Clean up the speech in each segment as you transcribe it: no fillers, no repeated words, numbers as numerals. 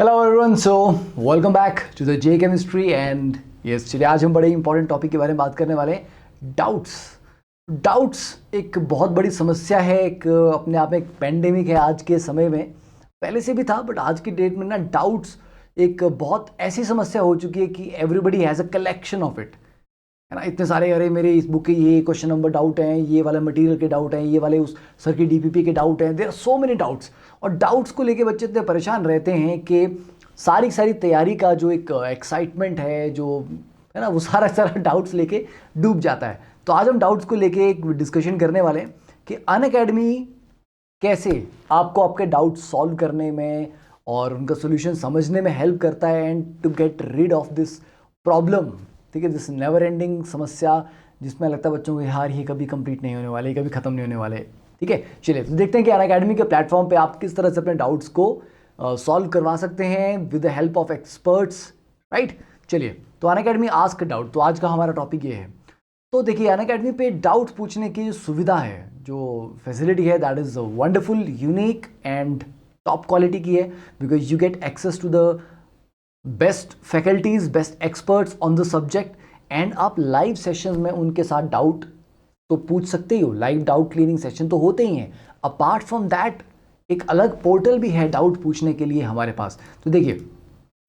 Hello everyone, so welcome back to the J chemistry and yes, चलिए आज हम बड़े इंपॉर्टेंट टॉपिक के बारे में बात करने वाले हैं। डाउट्स एक बहुत बड़ी समस्या है, एक अपने आप में एक पेंडेमिक है आज के समय में। पहले से भी था बट आज की डेट में ना डाउट्स एक बहुत ऐसी समस्या हो चुकी है कि everybody has a collection of it, है ना। इतने सारे, अरे मेरे इस बुक के ये क्वेश्चन नंबर डाउट हैं, ये वाला मटेरियल के डाउट हैं, ये वाले उस सर की डीपीपी के डाउट हैं। There are so many doubts और डाउट्स को लेके बच्चे इतने परेशान रहते हैं कि सारी तैयारी का जो एक एक्साइटमेंट है, जो है ना, वो सारा डाउट्स लेके डूब जाता है। तो आज हम डाउट्स को लेके एक डिस्कशन करने वाले हैं कि अनअकैडमी कैसे आपको आपके डाउट सॉल्व करने में और उनका सोल्यूशन समझने में हेल्प करता है and to get rid of this problem. ठीक है, दिस नेवर एंडिंग समस्या जिसमें लगता है बच्चों को यार ये कभी कंप्लीट नहीं होने वाले, ये कभी खत्म नहीं होने वाले। ठीक है, चलिए तो देखते हैं कि अनअकैडमी के प्लेटफॉर्म पे आप किस तरह से अपने डाउट्स को सॉल्व करवा सकते हैं with the help of experts, right. चलिए, तो अनअकैडमी आस्क डाउट, तो आज का हमारा टॉपिक ये है। तो देखिए, अनअकैडमी पे डाउट पूछने की जो सुविधा है, जो फैसिलिटी है, that is wonderful, unique and top quality की है, because you get access to the best faculties, best experts on the subject and आप लाइव सेशंस में उनके साथ डाउट तो पूछ सकते ही हो। लाइव डाउट क्लियरिंग सेशन तो होते ही हैं। अपार्ट फ्रॉम दैट एक अलग पोर्टल भी है डाउट पूछने के लिए हमारे पास। तो देखिए,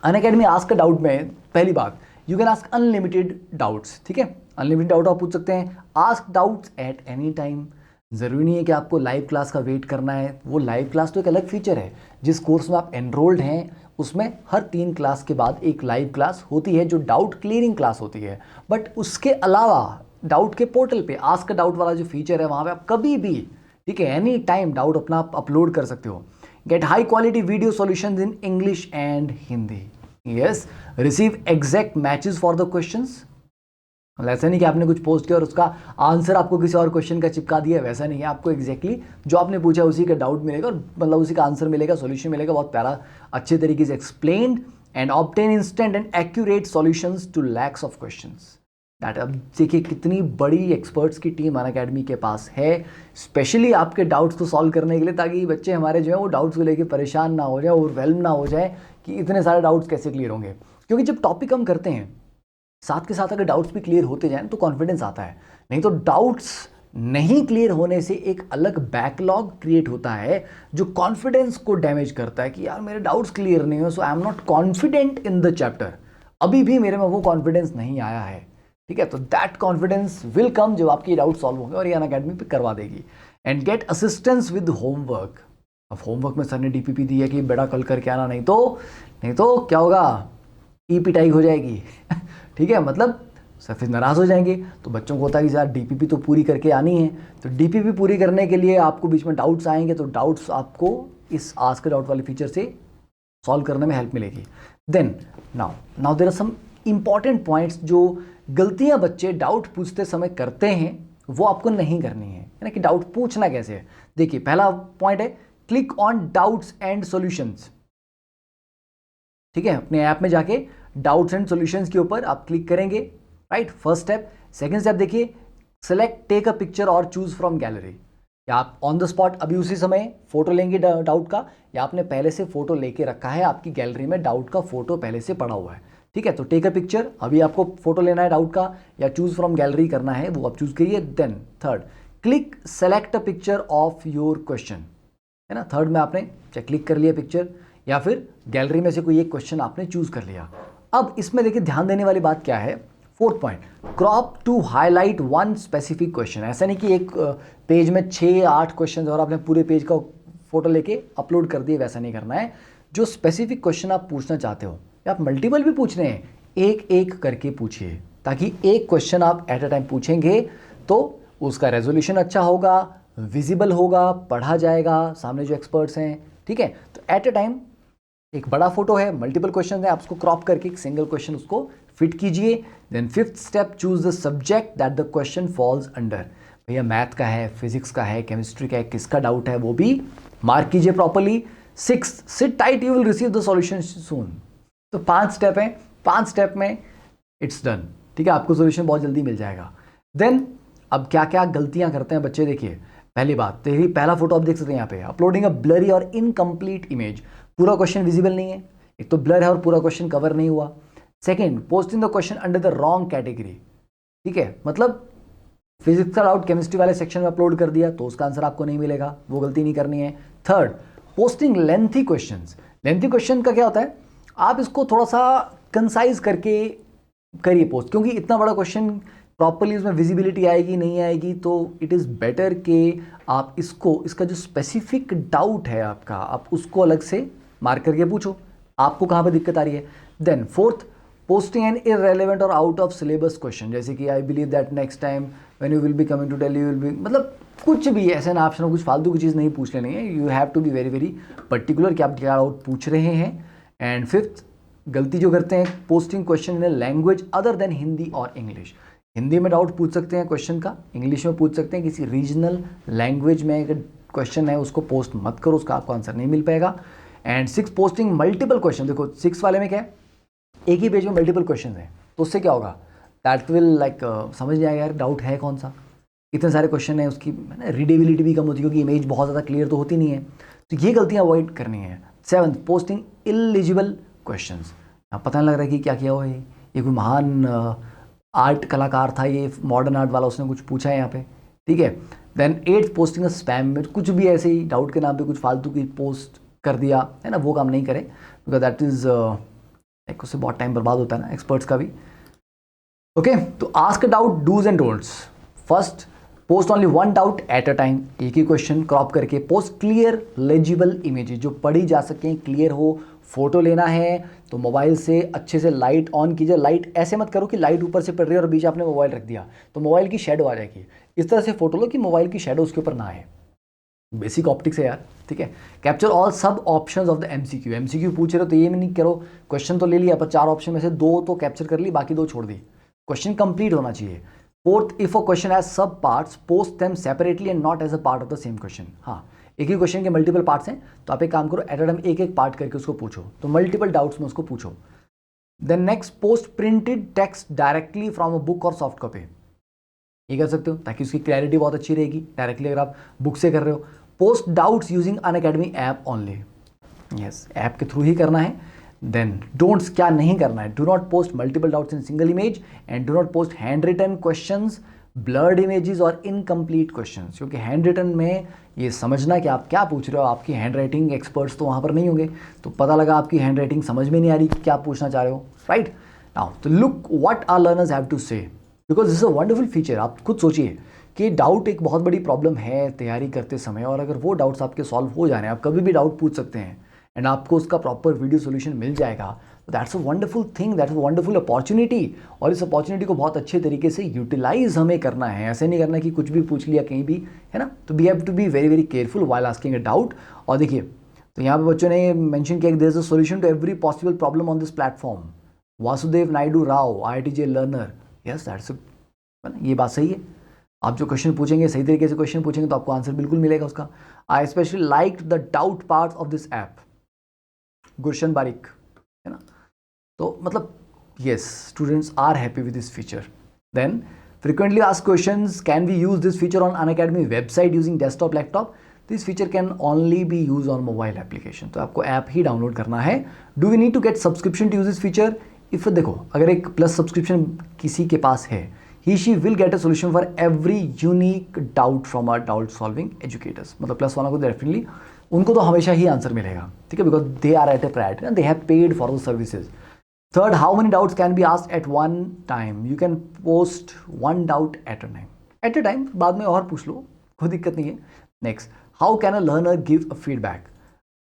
अनअकैडमी आस्क डाउट में पहली बात, you can ask unlimited doubts. ठीक है, अनलिमिटेड डाउट आप पूछ सकते हैं। Ask doubts at any time, ज़रूरी नहीं है कि आपको लाइव क्लास का वेट करना है। वो लाइव क्लास तो एक अलग फीचर है। जिस कोर्स में आप एनरोल्ड हैं उसमें हर 3 क्लास के बाद एक लाइव क्लास होती है जो डाउट क्लियरिंग क्लास होती है। बट उसके अलावा डाउट के पोर्टल पे आस्क डाउट वाला जो फीचर है, वहाँ पे आप कभी भी, ठीक है, एनी टाइम डाउट अपना आप अपलोड कर सकते हो। Get high quality video solutions in English and Hindi. Yes, receive exact matches for the questions. ऐसा नहीं कि आपने कुछ पोस्ट किया और उसका आंसर आपको किसी और क्वेश्चन का चिपका दिया, वैसा नहीं है। आपको एग्जैक्टली जो आपने पूछा उसी का डाउट मिलेगा और मतलब उसी का आंसर मिलेगा, सॉल्यूशन मिलेगा, बहुत प्यारा, अच्छे तरीके से explained and obtain instant and accurate solutions to lakhs of questions. That, अब देखिए कितनी बड़ी एक्सपर्ट्स की टीम अनअकैडमी के पास है, स्पेशली आपके डाउट्स को सॉल्व करने के लिए, ताकि बच्चे हमारे जो है वो डाउट्स को लेकर परेशान ना हो जाए, ओवरवेल्म ना हो जाए कि इतने सारे डाउट्स कैसे क्लियर होंगे। क्योंकि जब टॉपिक हम करते हैं साथ के साथ अगर डाउट्स भी क्लियर होते जाएं तो कॉन्फिडेंस आता है। नहीं तो डाउट्स नहीं क्लियर होने से एक अलग बैकलॉग क्रिएट होता है जो कॉन्फिडेंस को डैमेज करता है कि यार मेरे डाउट्स क्लियर नहीं हो, so I am not confident in the chapter. अभी भी मेरे में वो कॉन्फिडेंस नहीं आया है। ठीक है, तो दैट कॉन्फिडेंस विल कम जब आपकी डाउट सॉल्व होंगे और ये अनअकैडमी पे करवा देगी। And get assistance with homework. अब होमवर्क में सर ने डीपीपी दी है कि बेटा कल करके आना, नहीं तो क्या होगा, ई पिटाई हो जाएगी। ठीक है, मतलब सर फिर नाराज़ हो जाएंगे। तो बच्चों को होता है कि यार डीपीपी तो पूरी करके आनी है। तो डीपीपी पूरी करने के लिए आपको बीच में डाउट्स आएंगे, तो डाउट्स आपको इस आस्क डाउट वाले फीचर से सॉल्व करने में हेल्प मिलेगी। Then now there are some important points जो गलतियां बच्चे डाउट पूछते समय करते हैं, वो आपको नहीं करनी है ना। कि डाउट पूछना कैसे है, देखिए पहला पॉइंट है click on doubts and solutions. ठीक है, अपने ऐप में जाके डाउट्स एंड सॉल्यूशंस के ऊपर आप क्लिक करेंगे, right, first step. Second step देखिए, सेलेक्ट टेक अ पिक्चर और चूज फ्रॉम गैलरी। या आप ऑन द स्पॉट अभी उसी समय फोटो लेंगे डाउट का, या आपने पहले से फोटो लेके रखा है, आपकी गैलरी में डाउट का फोटो पहले से पड़ा हुआ है। ठीक है, तो टेक अ पिक्चर, अभी आपको फोटो लेना है डाउट का, या चूज फ्रॉम गैलरी करना है, वो आप चूज करिए। Then third, click select a picture of your question, है ना। थर्ड में आपने चाहे क्लिक कर लिया पिक्चर या फिर गैलरी में से कोई एक क्वेश्चन आपने चूज कर लिया। अब इसमें देखिए ध्यान देने वाली बात क्या है, fourth point, crop to highlight one specific question. ऐसा नहीं कि एक पेज में 6-8 क्वेश्चन और आपने पूरे पेज का फोटो लेके अपलोड कर दिए, वैसा नहीं करना है। जो स्पेसिफिक क्वेश्चन आप पूछना चाहते हो, या आप मल्टीपल भी पूछ रहे हैं, एक एक करके पूछिए, ताकि एक क्वेश्चन आप एट अ टाइम पूछेंगे तो उसका रेजोल्यूशन अच्छा होगा, विजिबल होगा, पढ़ा जाएगा सामने जो एक्सपर्ट्स हैं। ठीक है, तो एट अ टाइम एक बड़ा फोटो है, मल्टीपल क्वेश्चन है, आप उसको क्रॉप करके एक सिंगल क्वेश्चन उसको फिट कीजिए। Then fifth step, choose the subject that the question falls under. भैया मैथ का है, फिजिक्स का है, केमिस्ट्री का है, किसका डाउट है वो भी मार्क कीजिए properly. Sixth, sit tight, you will receive the solution soon. तो 5 स्टेप हैं, 5 स्टेप में इट्स डन। ठीक है, आपको सॉल्यूशन बहुत जल्दी मिल जाएगा। देन अब क्या क्या गलतियां करते हैं बच्चे, देखिए पहली बात, पहला फोटो आप देख सकते हैं यहाँ पे, अपलोडिंग अ ब्लरी और इनकम्प्लीट इमेज। पूरा क्वेश्चन विजिबल नहीं है, एक तो ब्लर है और पूरा क्वेश्चन कवर नहीं हुआ। Second, posting the question under the wrong category, ठीक है, मतलब फिजिक्स का डाउट केमिस्ट्री वाले सेक्शन में अपलोड कर दिया तो उसका आंसर आपको नहीं मिलेगा, वो गलती नहीं करनी है। Third, posting lengthy questions. Lengthy question का क्या होता है, आप इसको थोड़ा सा कंसाइज करके करिए पोस्ट, क्योंकि इतना बड़ा क्वेश्चन प्रॉपरली उसमें विजिबिलिटी आएगी नहीं आएगी, तो इट इज़ बेटर कि आप इसका जो स्पेसिफिक डाउट है आपका, आप उसको अलग से मार्क करके पूछो आपको कहाँ पे दिक्कत आ रही है। Then fourth, posting an irrelevant और आउट ऑफ सिलेबस क्वेश्चन, जैसे कि I believe that next time when you will be coming to Delhi you will be, मतलब कुछ भी ऐसे ना ऑप्शन, कुछ फालतू की चीज़ नहीं पूछ लेनी है। You have to be very very particular कि आप क्या डाउट पूछ रहे हैं। एंड फिफ्थ, गलती जो करते हैं, posting question in a language other than Hindi और इंग्लिश। हिंदी में डाउट पूछ सकते हैं क्वेश्चन का, इंग्लिश में पूछ सकते हैं, किसी रीजनल लैंग्वेज में अगर क्वेश्चन है उसको पोस्ट मत करो, उसका आपको आंसर नहीं मिल पाएगा। And six, posting multiple question. देखो सिक्स वाले में क्या है, एक ही पेज में मल्टीपल क्वेश्चन हैं, तो उससे क्या होगा, दैट विल लाइक समझ नहीं आएगा यार डाउट है कौन सा, इतने सारे क्वेश्चन है, उसकी रीडेबिलिटी भी कम होती है क्योंकि इमेज बहुत ज़्यादा क्लियर तो होती नहीं है, तो ये गलतियाँ अवॉइड करनी है। Seventh, posting eligible questions. पता नहीं लग रहा है कि क्या किया हुआ है, ये कोई महान आर्ट कलाकार था, ये मॉडर्न आर्ट वाला, उसने कुछ पूछा है यहाँ पे, ठीक है। देन एट्थ, पोस्टिंग स्पैम में कुछ भी ऐसे ही डाउट के नाम पे कुछ फालतू की पोस्ट कर दिया है ना, वो काम नहीं करें, बिकॉज दैट इज़ एक उससे बहुत टाइम बर्बाद होता है ना एक्सपर्ट्स का भी। ओके, तो ask doubt, dos and don'ts. First, post only one doubt at a time, एक ही क्वेश्चन क्रॉप करके पोस्ट क्लियर लेजिबल इमेजेस जो पढ़ी जा सकें, क्लियर हो। फोटो लेना है तो मोबाइल से अच्छे से लाइट ऑन कीजिए, लाइट ऐसे मत करो कि लाइट ऊपर से पड़ रही है और बीच आपने मोबाइल रख दिया तो मोबाइल की शेडो आ जाएगी, इस तरह से फोटो लो कि मोबाइल की शेडो उसके ऊपर ना आए, बेसिक ऑप्टिक्स है यार, ठीक है। कैप्चर ऑल सब options of the MCQ, MCQ पूछ रहे हो तो ये नहीं करो, क्वेश्चन तो ले लिया पर 4 ऑप्शन में से 2 तो कैप्चर कर ली, बाकी 2 छोड़ दी, क्वेश्चन कंप्लीट होना चाहिए। Fourth, if a question has sub parts post them separately and not as a part of the same question. हाँ, एक ही क्वेश्चन के मल्टीपल पार्ट्स हैं तो आप एक काम करो, एट अ टाइम एक एक पार्ट करके उसको पूछो, तो मल्टीपल डाउट्स में उसको पूछो। Then next, post printed text directly from a book और सॉफ्ट कॉपी, ये कर सकते हो ताकि उसकी क्लैरिटी बहुत अच्छी रहेगी, डायरेक्टली अगर आप बुक से कर रहे हो। Post doubts using Unacademy app only, yes app के थ्रू ही करना है। देन डोंट्स क्या नहीं करना है, do not post multiple doubts in single image and do not post handwritten questions, blurred images और इनकम्प्लीट क्वेश्चंस, क्योंकि हैंड रिटन में ये समझना कि आप क्या पूछ रहे हो, आपकी हैंड राइटिंग एक्सपर्ट्स तो वहाँ पर नहीं होंगे, तो पता लगा आपकी हैंड राइटिंग समझ में नहीं आ रही क्या पूछना चाह रहे हो, राइट। नाउ तो look what our learners have to say, because this is a wonderful feature. आप खुद सोचिए कि डाउट एक बहुत बड़ी प्रॉब्लम है तैयारी करते समय, और अगर वो डाउट्स आपके सॉल्व हो जा रहे हैं, आप कभी भी डाउट पूछ सकते हैं एंड आपको उसका प्रॉपर वीडियो सोल्यूशन मिल जाएगा, तो that's a wonderful thing, that's a wonderful opportunity. और इस अपॉर्चुनिटी को बहुत अच्छे तरीके से यूटिलाइज हमें करना है, ऐसे नहीं करना कि कुछ भी पूछ लिया कहीं भी, है ना। तो we have to be very very careful while asking a doubt. और देखिए, तो यहाँ पे बच्चों ने मेंशन किया कि there is a solution to every possible problem on this platform, Vasudev Naidu Rao IITJ learner, yes that's, ये बात सही है। आप जो क्वेश्चन पूछेंगे सही तरीके से क्वेश्चन पूछेंगे तो आपको आंसर बिल्कुल मिलेगा उसका। I specially like the doubt part of this app, Gurshan Barik, है ना। तो मतलब yes, students are happy with this feature. Then frequently asked questions, can we use this feature on Unacademy website using desktop laptop, this feature can only be use on mobile application, तो आपको app ही download करना है। Do we need to get subscription to use this feature, if देखो अगर एक plus subscription किसी के पास है, he she will get a solution for every unique doubt from our doubt solving educators, मतलब प्लस वालों को डेफिनेटली उनको तो हमेशा ही आंसर मिलेगा, ठीक है, because they are at a priority and they have paid for the services. Third, how many doubts can be asked at one time, you can post one doubt at a time, बाद में और पूछ लो, कोई दिक्कत नहीं है। Next, how can a learner give a feedback,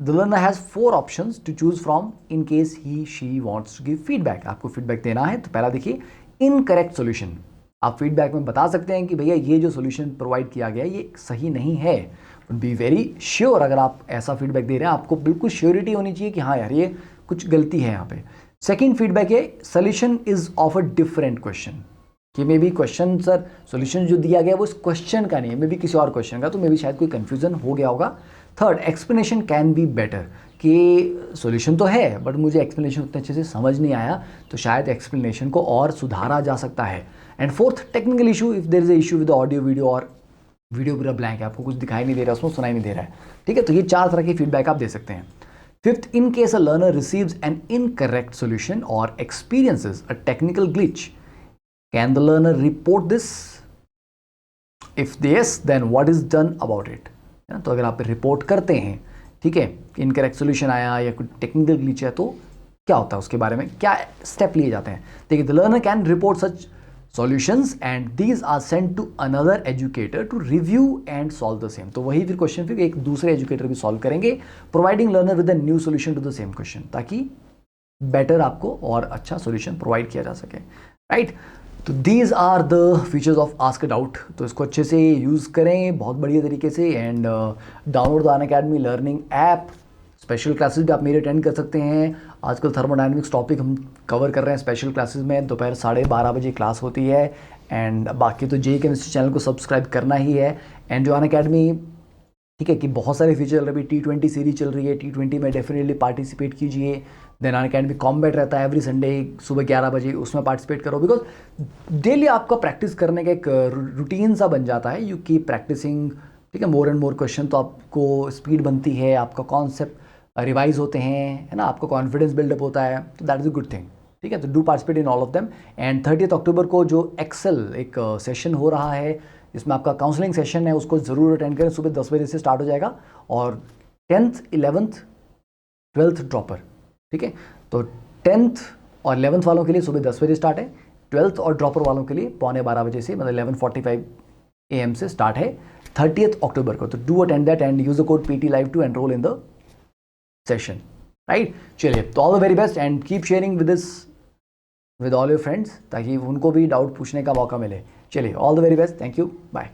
the learner has 4 options to choose from in case he she wants to give feedback. आपको फीडबैक देना है तो पहला देखिए, इनकरेक्ट सोल्यूशन, आप फीडबैक में बता सकते हैं कि भैया ये जो सोल्यूशन प्रोवाइड किया गया है ये सही नहीं है, बट बी वेरी श्योर, अगर आप ऐसा फीडबैक दे रहे हैं आपको बिल्कुल श्योरिटी होनी चाहिए कि हाँ यार ये कुछ गलती है यहाँ पे। सेकंड फीडबैक है, solution is of a different question, कि may be question sir solution जो दिया गया है वो इस क्वेश्चन का नहीं है, मे बी किसी और क्वेश्चन का, तो मे बी शायद कोई कन्फ्यूजन हो गया होगा। Third, explanation can be better, कि सॉल्यूशन तो है बट मुझे एक्सप्लेनेशन उतने अच्छे से समझ नहीं आया, तो शायद एक्सप्लेनेशन को और सुधारा जा सकता है। And fourth, technical issue, if there is a issue with audio video, और वीडियो पूरा ब्लैंक है, आपको कुछ दिखाई नहीं दे रहा है, उसमें सुनाई नहीं दे रहा है, ठीक है, तो ये 4 तरह की फीडबैक आप दे सकते हैं। Fifth, in case a learner receives an incorrect solution or experiences a technical glitch, can the learner report this? If yes, then what is done about it? तो अगर आप रिपोर्ट करते हैं, ठीक है, इनकरेक्ट सोल्यूशन आया या कोई टेक्निकल ग्लिच है, तो क्या होता है, उसके बारे में क्या स्टेप लिए जाते हैं? देखिए, the learner can report such solutions and these are sent to another educator to review and solve the same. तो वही फिर क्वेश्चन फिर एक दूसरे एजुकेटर भी सॉल्व करेंगे, providing learner with a new solution to the same question, ताकि better आपको और अच्छा सोल्यूशन प्रोवाइड किया जा सके, राइट? तो these are the features of ask a doubt. तो इसको अच्छे से यूज़ करें बहुत बढ़िया तरीके से, and download the Unacademy learning app. Special classes भी आप मेरे अटेंड कर सकते हैं. आजकल थर्मोडायनेमिक्स टॉपिक हम कवर कर रहे हैं स्पेशल क्लासेस में. दोपहर 12:30 बजे क्लास होती है. एंड बाकी तो जेईई केमिस्ट्री चैनल को सब्सक्राइब करना ही है. एंड जो अनअकैडमी, ठीक है, कि बहुत सारे फीचर चल रहे हैं. T20 सीरीज चल रही है, T20 में डेफिनेटली पार्टिसिपेट कीजिए. देन अनअकैडमी कॉम्बैट रहता है एवरी संडे सुबह 11 बजे, उसमें पार्टिसिपेट करो. बिकॉज डेली आपका प्रैक्टिस करने का एक रूटीन सा बन जाता है. यू कीप प्रैक्टिसिंग, ठीक है, मोर एंड मोर क्वेश्चन, तो आपको स्पीड बनती है, आपका कॉन्सेप्ट रिवाइज होते हैं, है ना, आपका कॉन्फिडेंस बिल्डअप होता है. तो that is a good thing, ठीक है. तो do participate in all of them. And 30 अक्टूबर को जो एक्सेल एक सेशन हो रहा है, जिसमें आपका काउंसलिंग सेशन है, उसको ज़रूर अटेंड करें. सुबह 10 बजे से स्टार्ट हो जाएगा. और 10th 11th 12th ड्रॉपर, ठीक है. तो 10th और 11th वालों के लिए सुबह 10 बजे स्टार्ट है. 12th और ड्रॉपर वालों के लिए 11:15 बजे से, मतलब 11:45 AM से स्टार्ट है 30th अक्टूबर को. तो do attend that and use the code PT Live to enroll in the session, right? चलिए, तो all the very best and keep sharing with this with all your friends, ताकि उनको भी डाउट पूछने का मौका मिले. चलिए, all the very best, thank you, bye.